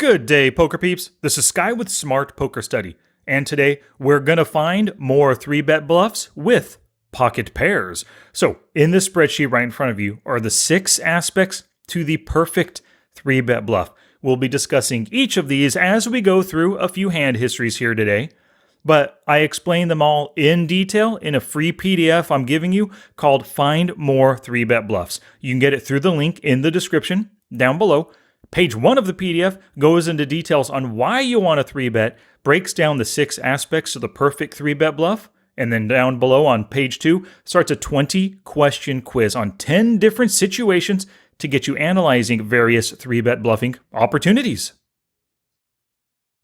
Good day, poker peeps. This is Sky with Smart Poker Study, and today we're gonna find more 3-bet bluffs with pocket pairs. So, in this spreadsheet right in front of you are the 6 aspects to the perfect 3-bet bluff. We'll be discussing each of these as we go through a few hand histories here today, but I explain them all in detail in a free PDF I'm giving you called Find More 3-Bet Bluffs. You can get it through the link in the description down below. Page 1 of the PDF goes into details on why you want a 3-bet, breaks down the 6 aspects of the perfect 3-bet bluff, and then down below on page 2 starts a 20-question quiz on 10 different situations to get you analyzing various 3-bet bluffing opportunities.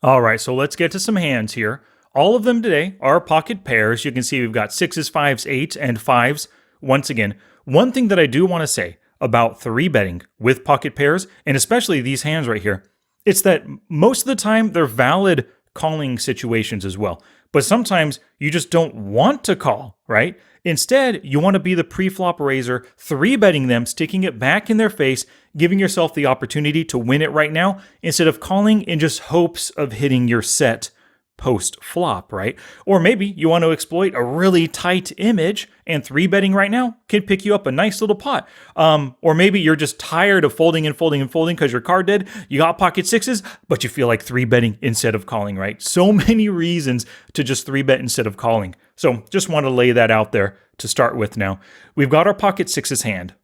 Alright, so let's get to some hands here. All of them today are pocket pairs. You can see we've got 6s, 5s, 8s, and 5s. Once again, one thing that I do want to say about 3-betting with pocket pairs, and especially these hands right here, it's that most of the time they're valid calling situations as well. But sometimes you just don't want to call, right? Instead, you want to be the pre-flop raiser, 3-betting them, sticking it back in their face, giving yourself the opportunity to win it right now, instead of calling in just hopes of hitting your set post-flop, right? Or maybe you want to exploit a really tight image and 3-betting right now can pick you up a nice little pot. Or maybe you're just tired of folding and folding and folding because you're card dead. You got pocket 6s, but you feel like 3-betting instead of calling, right? So many reasons to just 3-bet instead of calling. So just want to lay that out there to start with now. We've got our pocket 6s hand.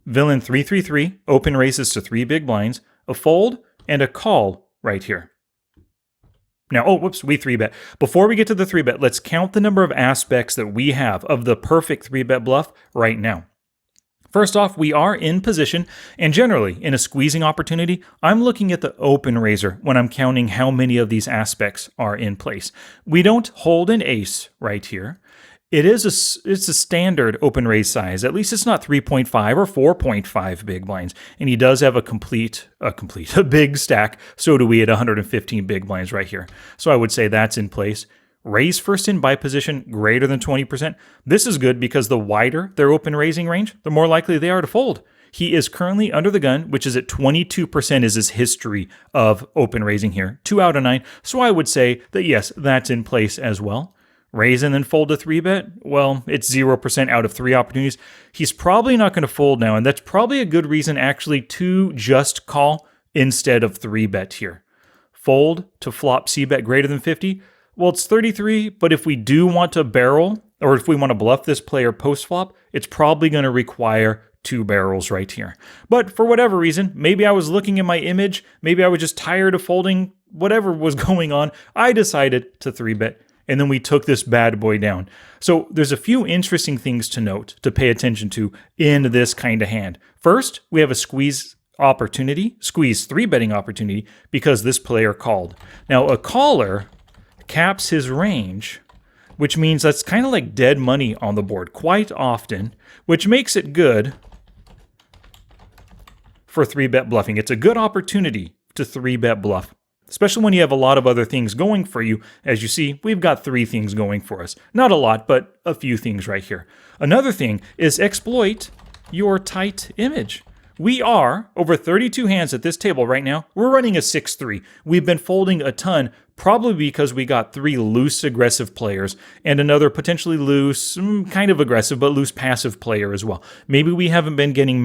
Villain 3-3-3, open raises to 3 big blinds, a fold, and a call right here. Now, we 3-bet. Before we get to the 3-bet, let's count the number of aspects that we have of the perfect 3-bet bluff right now. First off, we are in position, and generally, in a squeezing opportunity, I'm looking at the open raiser when I'm counting how many of these aspects are in place. We don't hold an ace right here. It's a standard open raise size. At least it's not 3.5 or 4.5 big blinds. And he does have a big stack. So do we at 115 big blinds right here. So I would say that's in place. Raise first in by position greater than 20%. This is good because the wider their open raising range, the more likely they are to fold. He is currently under the gun, which is at 22% is his history of open raising here. 2 out of 9. So I would say that yes, that's in place as well. Raise and then fold to 3-bet? Well, it's 0% out of 3 opportunities. He's probably not going to fold now, and that's probably a good reason actually to just call instead of 3-bet here. Fold to flop C-bet greater than 50? Well, it's 33, but if we do want to barrel, or if we want to bluff this player post-flop, it's probably going to require 2 barrels right here. But for whatever reason, maybe I was looking at my image, maybe I was just tired of folding, whatever was going on, I decided to 3-bet. And then we took this bad boy down. So there's a few interesting things to note, to pay attention to in this kind of hand. First, we have a squeeze 3-betting opportunity because this player called. Now, a caller caps his range, which means that's kind of like dead money on the board quite often, which makes it good for 3-bet bluffing. It's a good opportunity to 3-bet bluff, especially when you have a lot of other things going for you. As you see, we've got 3 things going for us. Not a lot, but a few things right here. Another thing is exploit your tight image. We are, over 32 hands at this table right now, we're running a 6-3. We've been folding a ton, probably because we got 3 loose aggressive players and another potentially loose, kind of aggressive, but loose passive player as well. Maybe we haven't been getting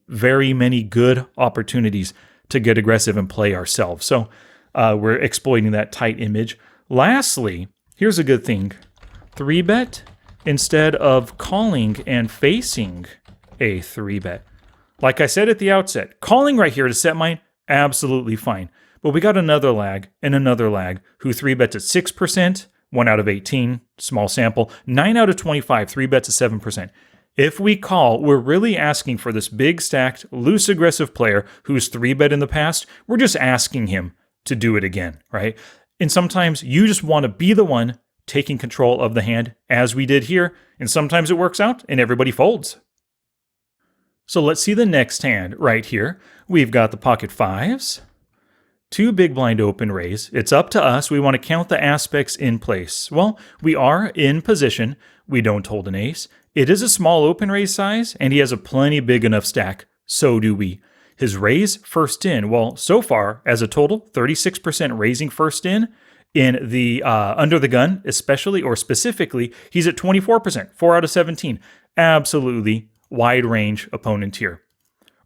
very many good opportunities to get aggressive and play ourselves. So we're exploiting that tight image. Lastly, here's a good thing. 3-bet instead of calling and facing a 3-bet. Like I said at the outset, calling right here to set mine, absolutely fine. But we got another lag and another lag who 3-bets at 6%, 1 out of 18, small sample, 9 out of 25, 3-bets at 7%. If we call, we're really asking for this big stacked, loose aggressive player who's 3-bet in the past. We're just asking him to do it again, right? And sometimes you just want to be the one taking control of the hand, as we did here. And sometimes it works out and everybody folds. So let's see the next hand right here. We've got the pocket 5s, 2 big blind open raise. It's up to us. We want to count the aspects in place. Well, we are in position. We don't hold an ace. It is a small open raise size, and he has a plenty big enough stack. So do we. His raise first in, well, so far as a total, 36% raising first in the under the gun, especially or specifically, he's at 24%, 4 out of 17. Absolutely wide range opponent here.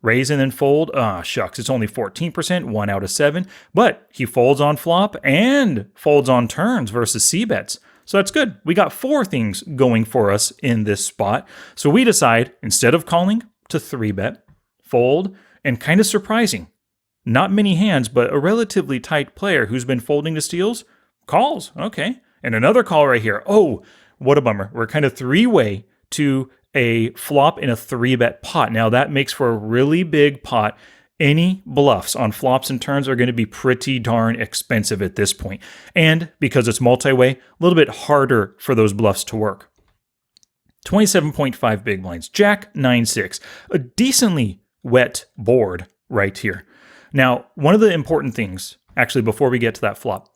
Raise and then fold, shucks, it's only 14%, 1 out of 7, but he folds on flop and folds on turns versus c-bets. So that's good. We got 4 things going for us in this spot. So we decide, instead of calling, to 3-bet, fold, and kind of surprising, not many hands, but a relatively tight player who's been folding to steals, calls. Okay. And another call right here. Oh, what a bummer. We're kind of 3-way to a flop in a 3-bet pot. Now that makes for a really big pot. Any bluffs on flops and turns are going to be pretty darn expensive at this point. And because it's multi-way, a little bit harder for those bluffs to work. 27.5 big blinds. Jack 9-6. A decently wet board right here. Now, one of the important things, actually, before we get to that flop,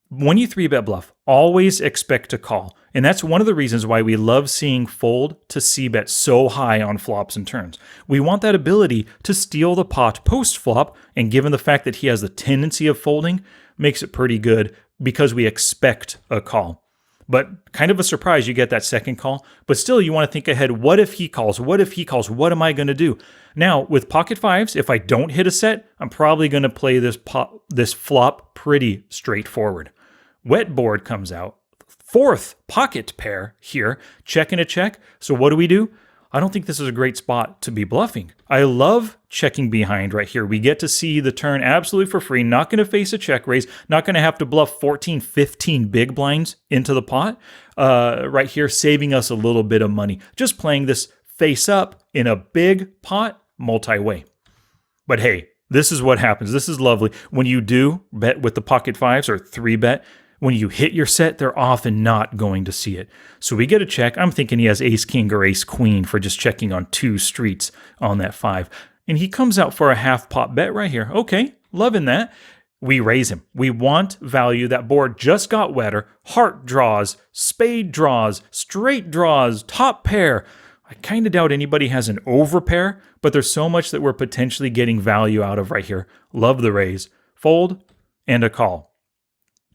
when you 3-bet bluff, always expect to call. And that's one of the reasons why we love seeing fold to c-bet so high on flops and turns. We want that ability to steal the pot post-flop, and given the fact that he has the tendency of folding, makes it pretty good because we expect a call. But kind of a surprise, you get that second call. But still, you want to think ahead. What if he calls? What if he calls? What am I going to do? Now, with pocket fives, if I don't hit a set, I'm probably going to play this flop pretty straightforward. Wet board comes out. 4th pocket pair here. Check and a check. So what do? I don't think this is a great spot to be bluffing. I love checking behind right here. We get to see the turn absolutely for free. Not going to face a check raise. Not going to have to bluff 14, 15 big blinds into the pot. Right here, saving us a little bit of money. Just playing this face up in a big pot, multi-way. But hey, this is what happens. This is lovely. When you do bet with the pocket fives or 3-bet, when you hit your set, they're often not going to see it. So we get a check. I'm thinking he has ace-king or ace-queen for just checking on 2 streets on that 5. And he comes out for a half-pot bet right here. Okay, loving that. We raise him. We want value. That board just got wetter. Heart draws, spade draws, straight draws, top pair. I kind of doubt anybody has an overpair, but there's so much that we're potentially getting value out of right here. Love the raise. Fold and a call.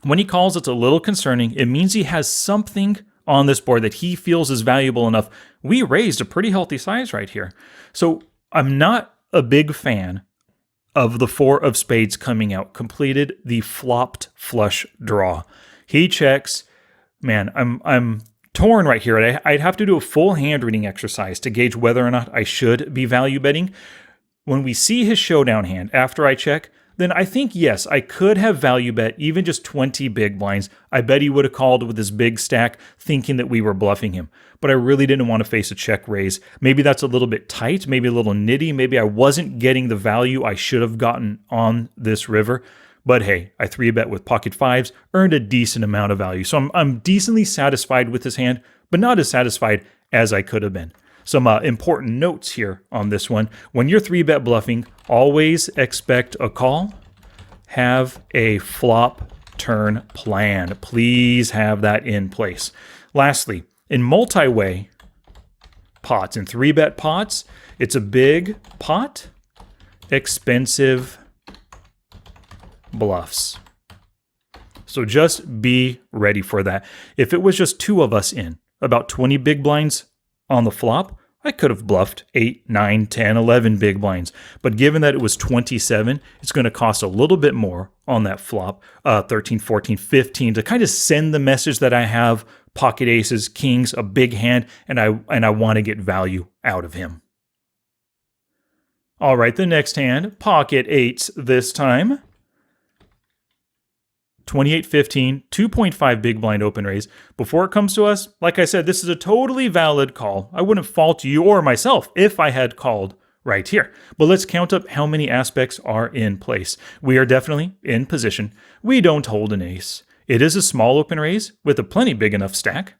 When he calls, it's a little concerning. It means he has something on this board that he feels is valuable enough. We raised a pretty healthy size right here. So I'm not a big fan of the 4 of spades coming out. Completed the flopped flush draw. He checks. Man, I'm torn right here. I'd have to do a full hand reading exercise to gauge whether or not I should be value betting. When we see his showdown hand after I check, then I think, yes, I could have value bet even just 20 big blinds. I bet he would have called with his big stack thinking that we were bluffing him. But I really didn't want to face a check raise. Maybe that's a little bit tight, maybe a little nitty. Maybe I wasn't getting the value I should have gotten on this river. But hey, I 3-bet with pocket fives, earned a decent amount of value. So I'm decently satisfied with this hand, but not as satisfied as I could have been. Some important notes here on this one. When you're 3-bet bluffing, always expect a call. Have a flop turn plan. Please have that in place. Lastly, in multi-way pots, in 3-bet pots, it's a big pot, expensive bluffs. So just be ready for that. If it was just 2 of us in, about 20 big blinds on the flop, I could have bluffed 8, 9, 10, 11 big blinds. But given that it was 27, it's going to cost a little bit more on that flop, 13, 14, 15, to kind of send the message that I have pocket aces, kings, a big hand, and I want to get value out of him. All right, the next hand, pocket 8s this time. 28-15, 2.5 big blind open raise. Before it comes to us, like I said, this is a totally valid call. I wouldn't fault you or myself if I had called right here. But let's count up how many aspects are in place. We are definitely in position. We don't hold an ace. It is a small open raise with a plenty big enough stack.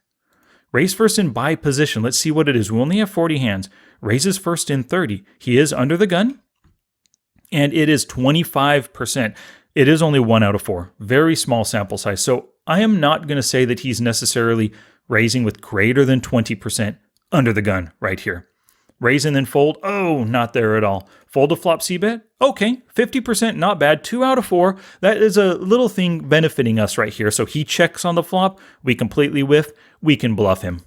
Raise first in by position. Let's see what it is. We only have 40 hands. Raises first in 30. He is under the gun. And it is 25%. It is only 1 out of 4. Very small sample size. So I am not going to say that he's necessarily raising with greater than 20% under the gun right here. Raise and then fold. Oh, not there at all. Fold to flop c-bet. Okay, 50%, not bad. 2 out of 4. That is a little thing benefiting us right here. So he checks on the flop. We completely whiff. We can bluff him.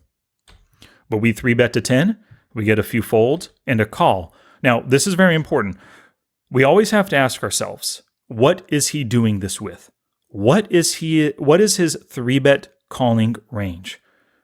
But we 3-bet to 10. We get a few folds and a call. Now, this is very important. We always have to ask ourselves, what is he doing this with? What is his 3-bet calling range?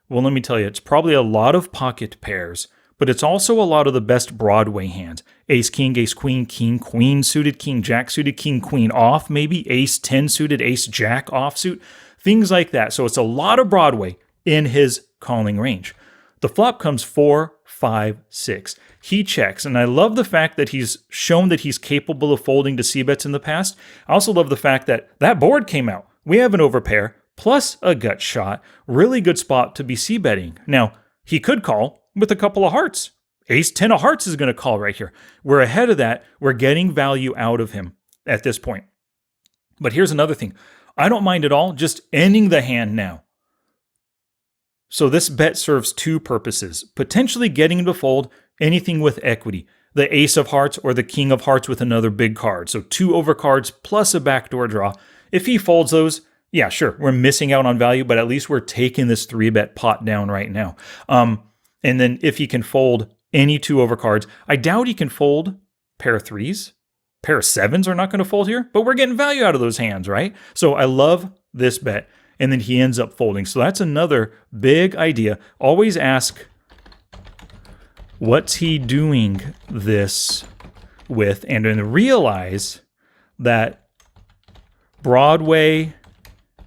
Well, let me tell you, it's probably a lot of pocket pairs, but it's also a lot of the best Broadway hands. Ace, king, king, queen suited, king, jack suited, king, queen off, maybe ace 10 suited, ace, jack offsuit, things like that. So it's a lot of Broadway in his calling range. The flop comes 4, 5, 6. He checks, and I love the fact that he's shown that he's capable of folding to c-bets in the past. I also love the fact that that board came out. We have an overpair plus a gut shot. Really good spot to be c-betting. Now, he could call with a couple of hearts. Ace 10 of hearts is going to call right here. We're ahead of that. We're getting value out of him at this point. But here's another thing. I don't mind at all just ending the hand now. So this bet serves two purposes. Potentially getting him to fold anything with equity. The ace of hearts or the king of hearts with another big card. So 2 overcards plus a backdoor draw. If he folds those, yeah, sure, we're missing out on value, but at least we're taking this 3-bet pot down right now. And then if he can fold any 2 overcards, I doubt he can fold pair of 3s. Pair of 7s are not going to fold here, but we're getting value out of those hands, right? So I love this bet. And then he ends up folding. So that's another big idea. Always ask, what's he doing this with? And then realize that Broadway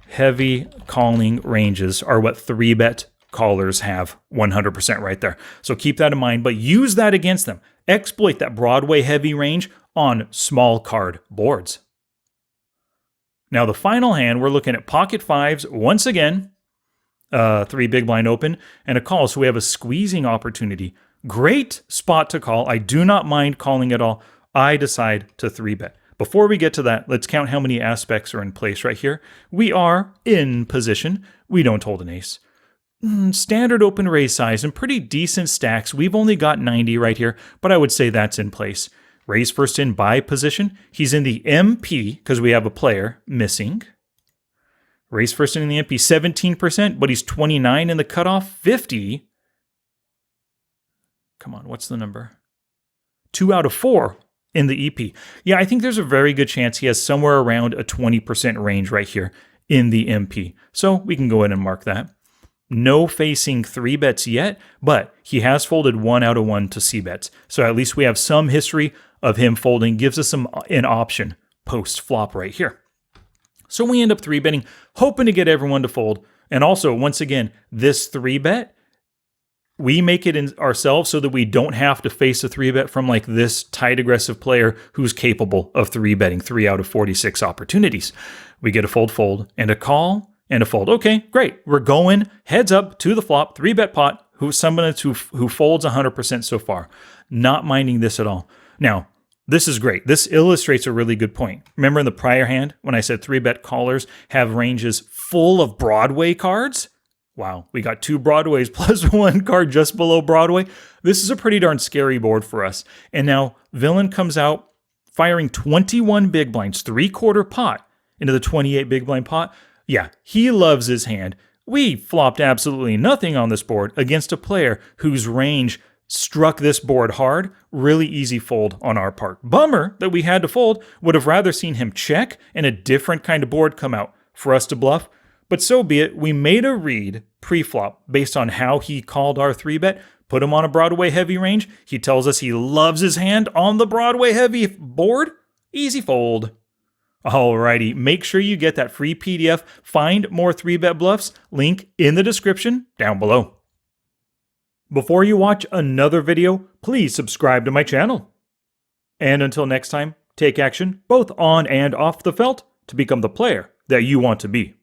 heavy calling ranges are what 3-bet callers have 100% right there. So keep that in mind, but use that against them. Exploit that Broadway heavy range on small card boards. Now the final hand, we're looking at pocket 5s once again, 3 big blind open and a call. So we have a squeezing opportunity. Great spot to call. I do not mind calling at all. I decide to 3-bet. Before we get to that, let's count how many aspects are in place right here. We are in position. We don't hold an ace. Standard open raise size and pretty decent stacks. We've only got 90 right here, but I would say that's in place. Raise first in by position. He's in the MP because we have a player missing. Raise first in the MP, 17%, but he's 29 in the cutoff, 50. Come on, what's the number? 2 out of 4 in the EP. Yeah, I think there's a very good chance he has somewhere around a 20% range right here in the MP. So we can go ahead and mark that. No facing 3-bets yet, but he has folded 1 out of 1 to c-bets. So at least we have some history of him folding, gives us an option post-flop right here. So we end up 3-betting, hoping to get everyone to fold. And also, once again, this 3-bet, we make it in ourselves so that we don't have to face a 3-bet from like this tight aggressive player who's capable of 3-betting 3 out of 46 opportunities. We get a fold, and a call, and a fold. Okay, great. We're going heads up to the flop, 3-bet pot, who folds 100% so far. Not minding this at all. Now, this is great. This illustrates a really good point. Remember in the prior hand when I said 3-bet callers have ranges full of Broadway cards? Wow, we got 2 Broadways plus 1 card just below Broadway. This is a pretty darn scary board for us. And now Villain comes out firing 21 big blinds, 3/4 pot into the 28 big blind pot. Yeah, he loves his hand. We flopped absolutely nothing on this board against a player whose range struck this board hard. Really easy fold on our part. Bummer that we had to fold. Would have rather seen him check and a different kind of board come out for us to bluff. But so be it. We made a read pre-flop based on how he called our 3-bet. Put him on a Broadway heavy range. He tells us he loves his hand on the Broadway heavy board. Easy fold. Alrighty, make sure you get that free PDF, Find More 3-Bet Bluffs, link in the description down below. Before you watch another video, please subscribe to my channel. And until next time, take action both on and off the felt to become the player that you want to be.